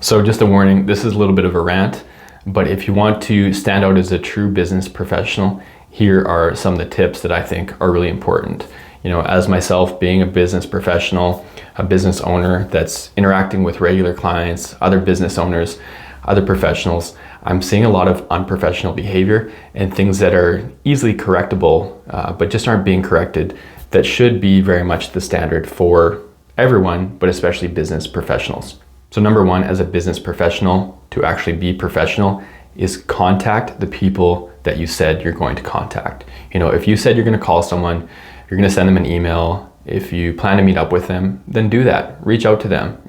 So just a warning, this is a little bit of a rant, but if you want to stand out as a true business professional, here are some of the tips that I think are really important. As myself being a business professional, a business owner that's interacting with regular clients, other business owners, other professionals, I'm seeing a lot of unprofessional behavior and things that are easily correctable, but just aren't being corrected, that should be very much the standard for everyone, but especially business professionals. So number one, as a business professional, to actually be professional is contact the people that you said you're going to contact. If you said you're going to call someone, you're going to send them an email, if you plan to meet up with them, then do that. Reach out to them.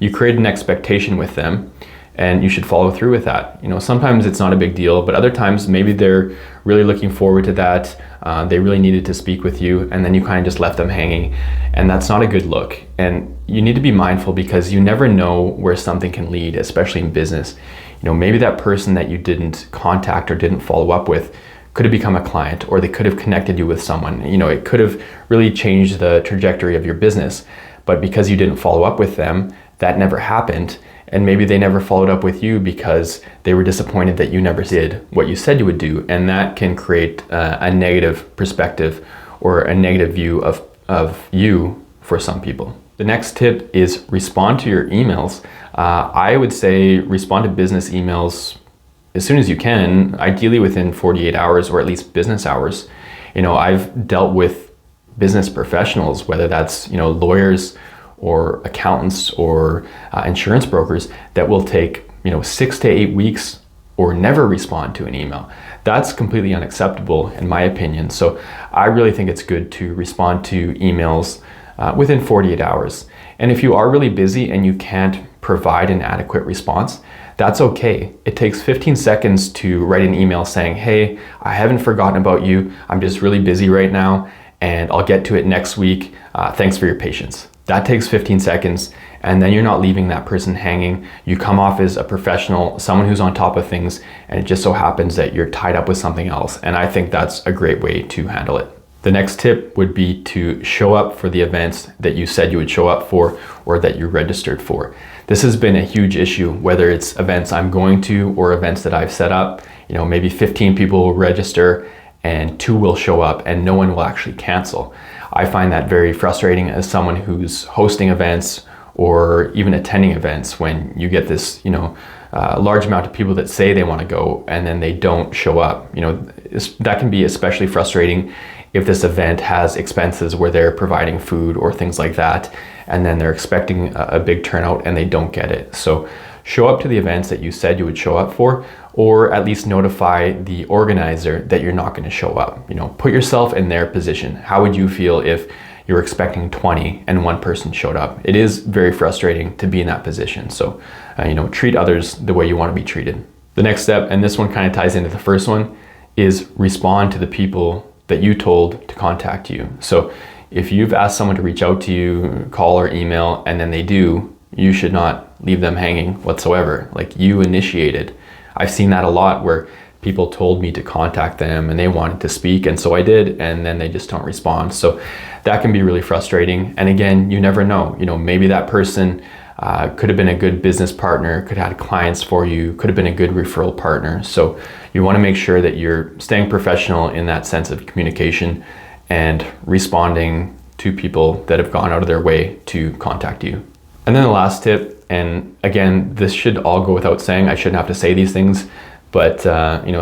You create an expectation with them and you should follow through with that. Sometimes it's not a big deal, but other times maybe they're really looking forward to that. They really needed to speak with you, and then you kind of just left them hanging, and that's not a good look. And you need to be mindful because you never know where something can lead, especially in business. Maybe that person that you didn't contact or didn't follow up with could have become a client, or they could have connected you with someone. It could have really changed the trajectory of your business, but because you didn't follow up with them, that never happened. And maybe they never followed up with you because they were disappointed that you never did what you said you would do. And that can create a negative perspective or a negative view of you for some people. The next tip is respond to your emails. I would say respond to business emails as soon as you can, ideally within 48 hours or at least business hours. I've dealt with business professionals, whether that's, lawyers or accountants or insurance brokers, that will take 6 to 8 weeks or never respond to an email. That's completely unacceptable in my opinion. So I really think it's good to respond to emails within 48 hours. And if you are really busy and you can't provide an adequate response, that's okay. It takes 15 seconds to write an email saying, hey, I haven't forgotten about you. I'm just really busy right now and I'll get to it next week. Thanks for your patience. That takes 15 seconds, and then you're not leaving that person hanging. You come off as a professional, someone who's on top of things, and it just so happens that you're tied up with something else. And I think that's a great way to handle it. The next tip would be to show up for the events that you said you would show up for or that you registered for. This has been a huge issue, whether it's events I'm going to or events that I've set up. Maybe 15 people will register and 2 will show up and no one will actually cancel. I find that very frustrating as someone who's hosting events or even attending events, when you get this, large amount of people that say they want to go and then they don't show up. That can be especially frustrating if this event has expenses where they're providing food or things like that, and then they're expecting a big turnout and they don't get it. So show up to the events that you said you would show up for, or at least notify the organizer that you're not going to show up. Put yourself in their position. How would you feel if you're expecting 20 and one person showed up? It is very frustrating to be in that position. So, treat others the way you want to be treated. The next step, and this one kind of ties into the first one, is respond to the people that you told to contact you. So if you've asked someone to reach out to you, call or email, and then they do, you should not leave them hanging whatsoever. Like, you initiated. I've seen that a lot where people told me to contact them and they wanted to speak, and so I did, and then they just don't respond. So that can be really frustrating. And again, you never know. Maybe that person could have been a good business partner, could have had clients for you, could have been a good referral partner. So you want to make sure that you're staying professional in that sense of communication and responding to people that have gone out of their way to contact you. And then the last tip, and again, this should all go without saying, I shouldn't have to say these things, but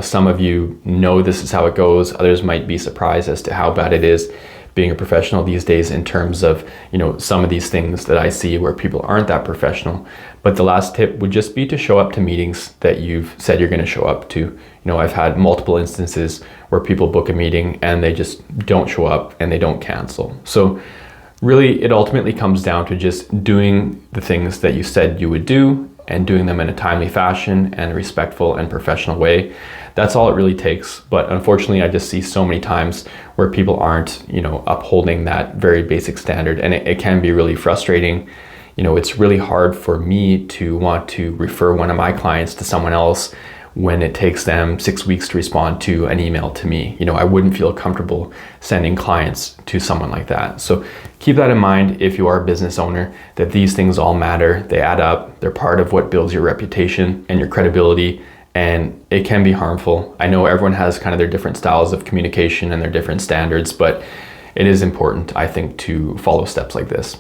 some of you know this is how it goes. Others might be surprised as to how bad it is being a professional these days in terms of, some of these things that I see where people aren't that professional. But the last tip would just be to show up to meetings that you've said you're going to show up to. I've had multiple instances where people book a meeting and they just don't show up and they don't cancel. So really, it ultimately comes down to just doing the things that you said you would do and doing them in a timely fashion and a respectful and professional way. That's all it really takes. But unfortunately, I just see so many times where people aren't, upholding that very basic standard, and it can be really frustrating. It's really hard for me to want to refer one of my clients to someone else when it takes them 6 weeks to respond to an email to me. I wouldn't feel comfortable sending clients to someone like that. So keep that in mind if you are a business owner, that these things all matter. They add up. They're part of what builds your reputation and your credibility, and it can be harmful. I know everyone has kind of their different styles of communication and their different standards, but it is important, I think, to follow steps like this.